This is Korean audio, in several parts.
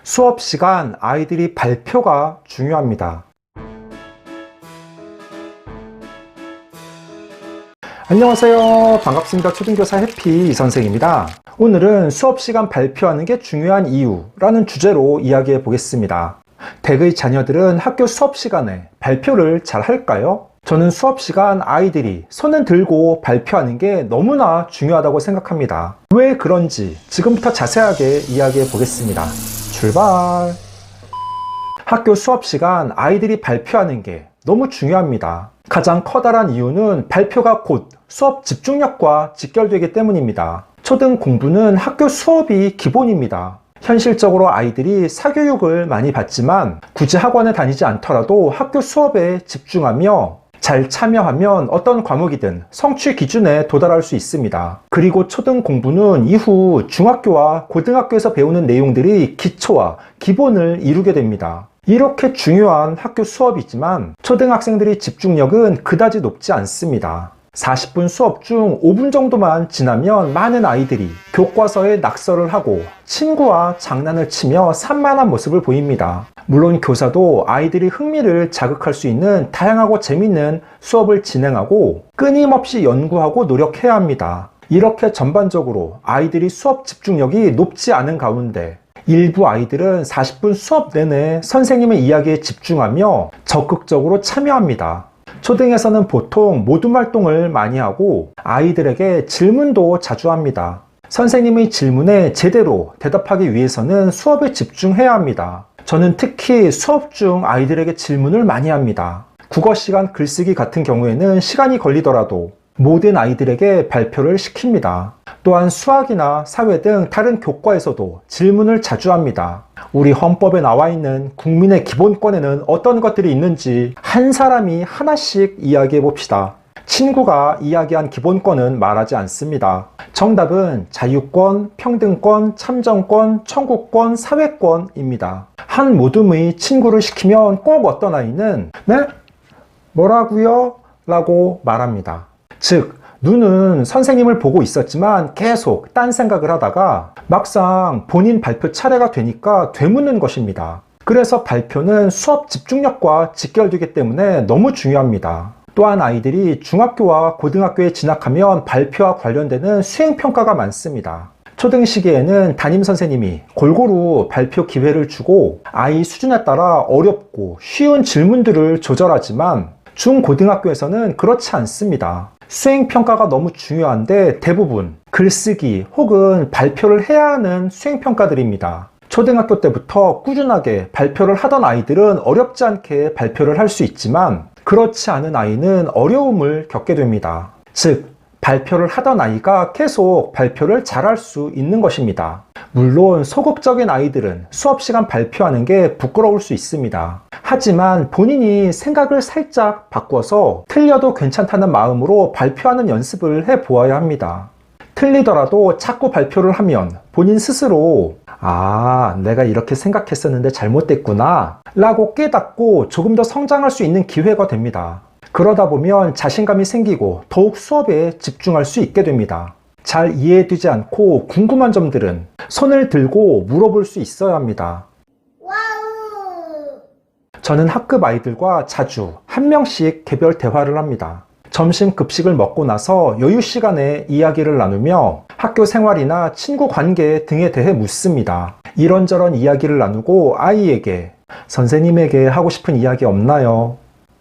수업 시간 아이들이 발표가 중요합니다. 안녕하세요. 반갑습니다. 초등교사 해피 이선생입니다. 오늘은 수업 시간 발표하는 게 중요한 이유라는 주제로 이야기해 보겠습니다. 댁의 자녀들은 학교 수업 시간에 발표를 잘 할까요? 저는 수업 시간 아이들이 손을 들고 발표하는 게 너무나 중요하다고 생각합니다. 왜 그런지 지금부터 자세하게 이야기해 보겠습니다. 출발! 학교 수업 시간 아이들이 발표하는 게 너무 중요합니다. 가장 커다란 이유는 발표가 곧 수업 집중력과 직결되기 때문입니다. 초등 공부는 학교 수업이 기본입니다. 현실적으로 아이들이 사교육을 많이 받지만 굳이 학원에 다니지 않더라도 학교 수업에 집중하며 잘 참여하면 어떤 과목이든 성취 기준에 도달할 수 있습니다. 그리고 초등 공부는 이후 중학교와 고등학교에서 배우는 내용들이 기초와 기본을 이루게 됩니다. 이렇게 중요한 학교 수업이지만 초등학생들의 집중력은 그다지 높지 않습니다. 40분 수업 중 5분 정도만 지나면 많은 아이들이 교과서에 낙서를 하고 친구와 장난을 치며 산만한 모습을 보입니다. 물론 교사도 아이들이 흥미를 자극할 수 있는 다양하고 재밌는 수업을 진행하고 끊임없이 연구하고 노력해야 합니다. 이렇게 전반적으로 아이들이 수업 집중력이 높지 않은 가운데 일부 아이들은 40분 수업 내내 선생님의 이야기에 집중하며 적극적으로 참여합니다. 초등에서는 보통 모둠 활동을 많이 하고 아이들에게 질문도 자주 합니다. 선생님의 질문에 제대로 대답하기 위해서는 수업에 집중해야 합니다. 저는 특히 수업 중 아이들에게 질문을 많이 합니다. 국어 시간 글쓰기 같은 경우에는 시간이 걸리더라도 모든 아이들에게 발표를 시킵니다. 또한 수학이나 사회 등 다른 교과에서도 질문을 자주 합니다. 우리 헌법에 나와 있는 국민의 기본권에는 어떤 것들이 있는지 한 사람이 하나씩 이야기해 봅시다. 친구가 이야기한 기본권은 말하지 않습니다. 정답은 자유권, 평등권, 참정권, 청구권, 사회권입니다. 한 모둠의 친구를 시키면 꼭 어떤 아이는 네? 뭐라고요? 라고 말합니다. 즉, 눈은 선생님을 보고 있었지만 계속 딴 생각을 하다가 막상 본인 발표 차례가 되니까 되묻는 것입니다. 그래서 발표는 수업 집중력과 직결되기 때문에 너무 중요합니다. 또한 아이들이 중학교와 고등학교에 진학하면 발표와 관련되는 수행평가가 많습니다. 초등 시기에는 담임선생님이 골고루 발표 기회를 주고 아이 수준에 따라 어렵고 쉬운 질문들을 조절하지만 중고등학교에서는 그렇지 않습니다. 수행평가가 너무 중요한데 대부분 글쓰기 혹은 발표를 해야 하는 수행평가들입니다. 초등학교 때부터 꾸준하게 발표를 하던 아이들은 어렵지 않게 발표를 할 수 있지만 그렇지 않은 아이는 어려움을 겪게 됩니다. 즉, 발표를 하던 아이가 계속 발표를 잘할 수 있는 것입니다. 물론 소극적인 아이들은 수업 시간 발표하는 게 부끄러울 수 있습니다. 하지만 본인이 생각을 살짝 바꿔서 틀려도 괜찮다는 마음으로 발표하는 연습을 해보아야 합니다. 틀리더라도 자꾸 발표를 하면 본인 스스로 내가 이렇게 생각했었는데 잘못됐구나 라고 깨닫고 조금 더 성장할 수 있는 기회가 됩니다. 그러다 보면 자신감이 생기고 더욱 수업에 집중할 수 있게 됩니다. 잘 이해되지 않고 궁금한 점들은 손을 들고 물어볼 수 있어야 합니다. 저는 학급 아이들과 자주 한 명씩 개별 대화를 합니다. 점심 급식을 먹고 나서 여유 시간에 이야기를 나누며 학교 생활이나 친구 관계 등에 대해 묻습니다. 이런저런 이야기를 나누고 아이에게 선생님에게 하고 싶은 이야기 없나요?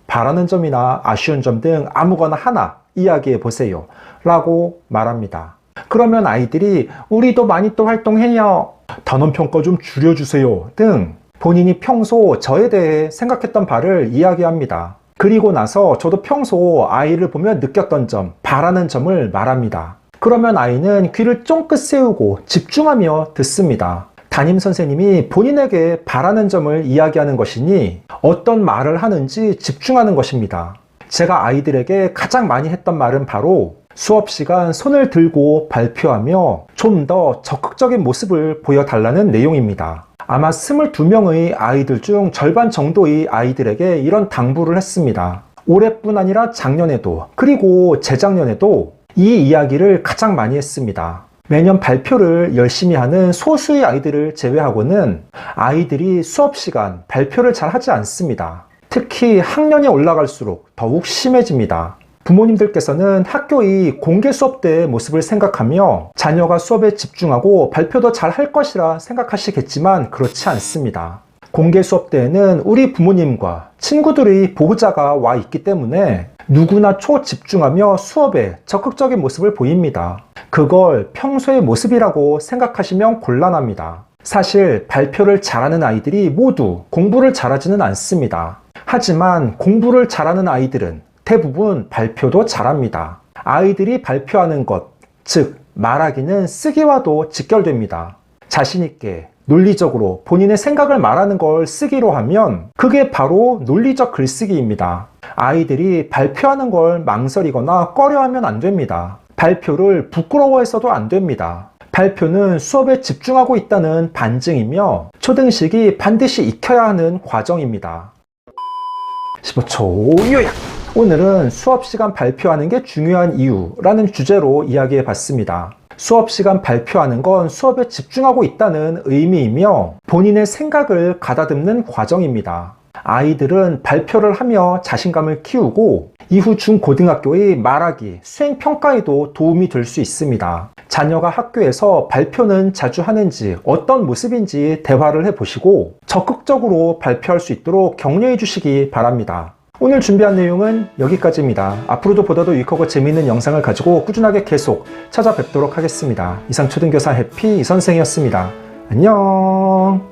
바라는 점이나 아쉬운 점 등 아무거나 하나 이야기해 보세요 라고 말합니다. 그러면 아이들이 우리도 많이 또 활동해요, 단원평가 좀 줄여주세요 등 본인이 평소 저에 대해 생각했던 바를 이야기합니다. 그리고 나서 저도 평소 아이를 보며 느꼈던 점, 바라는 점을 말합니다. 그러면 아이는 귀를 쫑긋 세우고 집중하며 듣습니다. 담임선생님이 본인에게 바라는 점을 이야기하는 것이니 어떤 말을 하는지 집중하는 것입니다. 제가 아이들에게 가장 많이 했던 말은 바로 수업 시간 손을 들고 발표하며 좀 더 적극적인 모습을 보여달라는 내용입니다. 아마 22명의 아이들 중 절반 정도의 아이들에게 이런 당부를 했습니다. 올해뿐 아니라 작년에도 그리고 재작년에도 이 이야기를 가장 많이 했습니다. 매년 발표를 열심히 하는 소수의 아이들을 제외하고는 아이들이 수업 시간 발표를 잘 하지 않습니다. 특히 학년이 올라갈수록 더욱 심해집니다. 부모님들께서는 학교의 공개 수업 때의 모습을 생각하며 자녀가 수업에 집중하고 발표도 잘 할 것이라 생각하시겠지만 그렇지 않습니다. 공개 수업 때에는 우리 부모님과 친구들의 보호자가 와 있기 때문에 누구나 초집중하며 수업에 적극적인 모습을 보입니다. 그걸 평소의 모습이라고 생각하시면 곤란합니다. 사실 발표를 잘하는 아이들이 모두 공부를 잘하지는 않습니다. 하지만 공부를 잘하는 아이들은 대부분 발표도 잘합니다. 아이들이 발표하는 것, 즉 말하기는 쓰기와도 직결됩니다. 자신있게 논리적으로 본인의 생각을 말하는 걸 쓰기로 하면 그게 바로 논리적 글쓰기입니다. 아이들이 발표하는 걸 망설이거나 꺼려하면 안 됩니다. 발표를 부끄러워해서도 안 됩니다. 발표는 수업에 집중하고 있다는 반증이며 초등식이 반드시 익혀야 하는 과정입니다. 15초 요약! 오늘은 수업시간 발표하는 게 중요한 이유라는 주제로 이야기해 봤습니다. 수업시간 발표하는 건 수업에 집중하고 있다는 의미이며 본인의 생각을 가다듬는 과정입니다. 아이들은 발표를 하며 자신감을 키우고 이후 중고등학교의 말하기, 수행평가에도 도움이 될 수 있습니다. 자녀가 학교에서 발표는 자주 하는지 어떤 모습인지 대화를 해보시고 적극적으로 발표할 수 있도록 격려해 주시기 바랍니다. 오늘 준비한 내용은 여기까지입니다. 앞으로도 보다도 유익하고 재미있는 영상을 가지고 꾸준하게 계속 찾아뵙도록 하겠습니다. 이상 초등교사 해피 이선생이었습니다. 안녕.